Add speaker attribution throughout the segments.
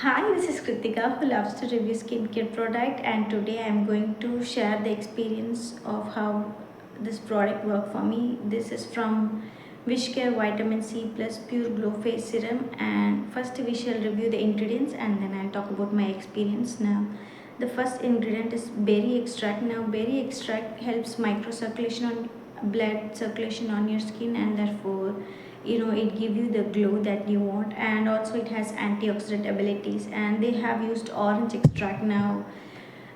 Speaker 1: Hi, this is Kritika who loves to review skincare product, and today I am going to share the experience of how this product worked for me. This is from Wishcare Vitamin C Plus Pure Glow Face Serum, and first we shall review the ingredients and then I'll talk about my experience. Now the first ingredient is berry extract. Now berry extract helps microcirculation on blood circulation on your skin, and therefore it give you the glow that you want, and also it has antioxidant abilities. And they have used orange extract. Now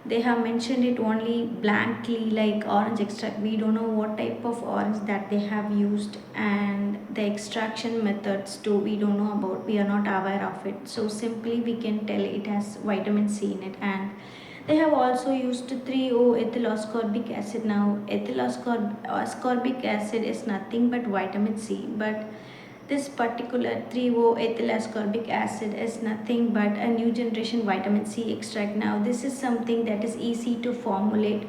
Speaker 1: they have mentioned it only blankly like orange extract. We don't know what type of orange that they have used, and the extraction methods too we don't know about, we are not aware of it. So simply we can tell it has vitamin C in it. And they have also used 3-O-ethyl ascorbic acid. Now ethyl ascorbic acid is nothing but vitamin C, but this particular 3-O-ethyl ascorbic acid is nothing but a new generation vitamin C extract. Now this is something that is easy to formulate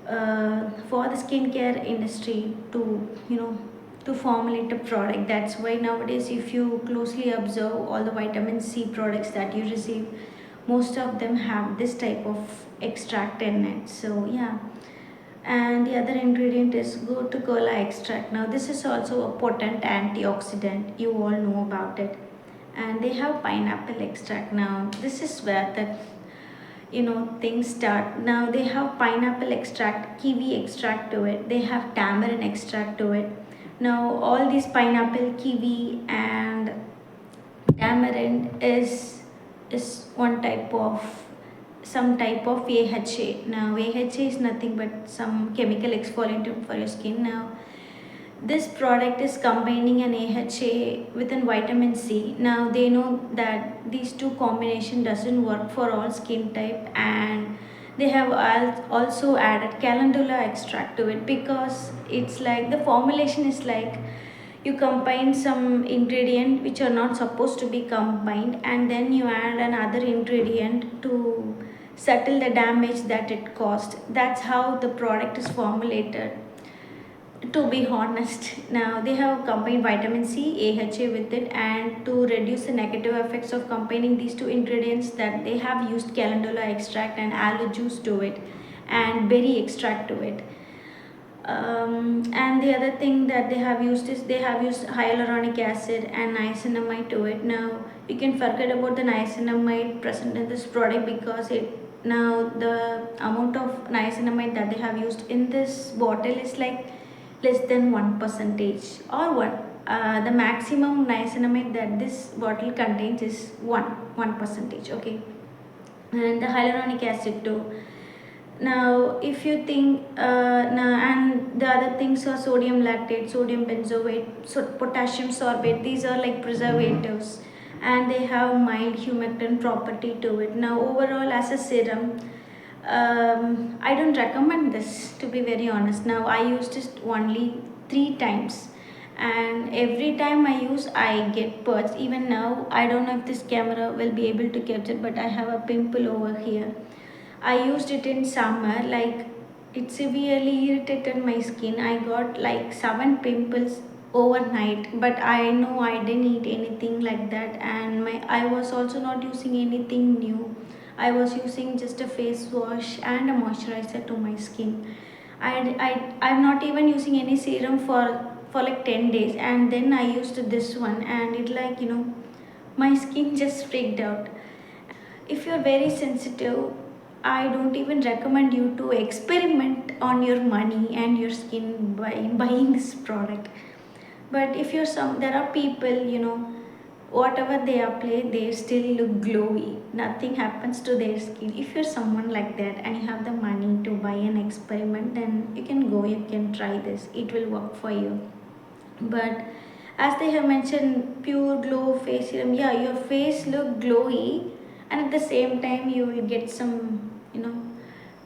Speaker 1: for the skincare industry to formulate a product. That's why nowadays if you closely observe all the vitamin C products that you receive, most of them have this type of extract in it. So yeah, and the other ingredient is gotu kola extract. Now this is also a potent antioxidant, you all know about it. And they have pineapple extract. Now this is where the things start. Now they have pineapple extract, kiwi extract to it, they have tamarind extract to it. Now all these pineapple, kiwi and tamarind is one type of some type of AHA. Now AHA is nothing but some chemical exfoliant for your skin. Now this product is combining an AHA with an vitamin C. Now they know that these two combination doesn't work for all skin type, and they have also added calendula extract to it, because it's like the formulation is like you combine some ingredient which are not supposed to be combined, and then you add another ingredient to settle the damage that it caused. That's how the product is formulated, to be honest. Now they have combined vitamin C, AHA with it, and to reduce the negative effects of combining these two ingredients, that they have used calendula extract and aloe juice to it and berry extract to it. And the other thing that they have used is they have used hyaluronic acid and niacinamide to it. Now you can forget about the niacinamide present in this product, because it now the amount of niacinamide that they have used in this bottle is like less than 1% or one. The maximum niacinamide that this bottle contains is 1%. Okay, and the hyaluronic acid too. Now if you think now, and the other things are sodium lactate, sodium benzoate, so potassium sorbate, these are like preservatives, and they have mild humectant property to it. Now overall as a serum, I don't recommend this, to be very honest. Now I used it only 3 times, and every time I use I get purged. Even now I don't know if this camera will be able to capture, but I have a pimple over here. I used it in summer, like it severely irritated my skin. I got like 7 pimples overnight, but I know I didn't eat anything like that, and my I was also not using anything new. I was using just a face wash and a moisturizer to my skin. I'm not even using any serum for like 10 days, and then I used this one, and it like my skin just freaked out. If you're very sensitive, I don't even recommend you to experiment on your money and your skin by buying this product. But if you're some there are people, whatever they apply they still look glowy, nothing happens to their skin. If you're someone like that and you have the money to buy an experiment, then you can try this, it will work for you. But as they have mentioned, pure glow face serum, yeah, your face look glowy, and at the same time you will get some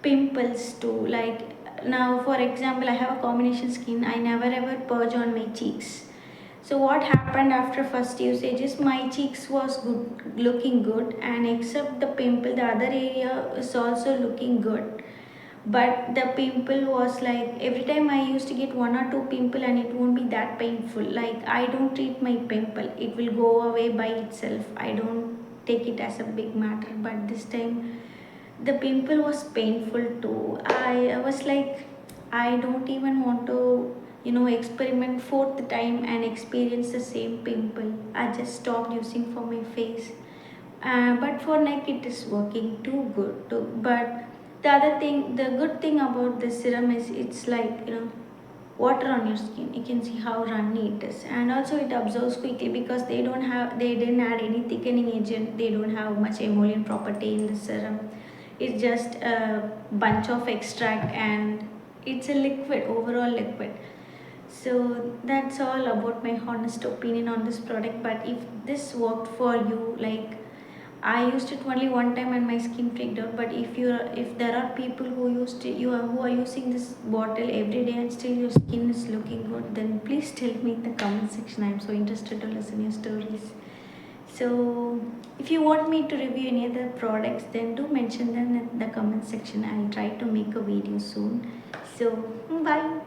Speaker 1: pimples too. Like now for example, I have a combination skin, I never ever purge on my cheeks. So what happened after first usage is my cheeks was good, looking good, and except the pimple the other area is also looking good. But the pimple was like every time I used to get 1 or 2 pimple, and it won't be that painful. Like I don't treat my pimple, it will go away by itself. I don't take it as a big matter, but this time the pimple was painful too. I was like, I don't even want to, experiment fourth time and experience the same pimple. I just stopped using for my face. But for neck, it is working too good too. But the good thing about this serum is it's like, water on your skin. You can see how runny it is, and also it absorbs quickly because they didn't add any thickening agent. They don't have much emollient property in the serum. It's just a bunch of extract, and it's a liquid, overall liquid. So that's all about my honest opinion on this product. But if this worked for you, like, I used it only one time and my skin freaked out. But if there are people who are using this bottle every day and still your skin is looking good, then please tell me in the comment section. I'm so interested to listen your stories. So if you want me to review any other products, then do mention them in the comment section. I'll try to make a video soon. So bye.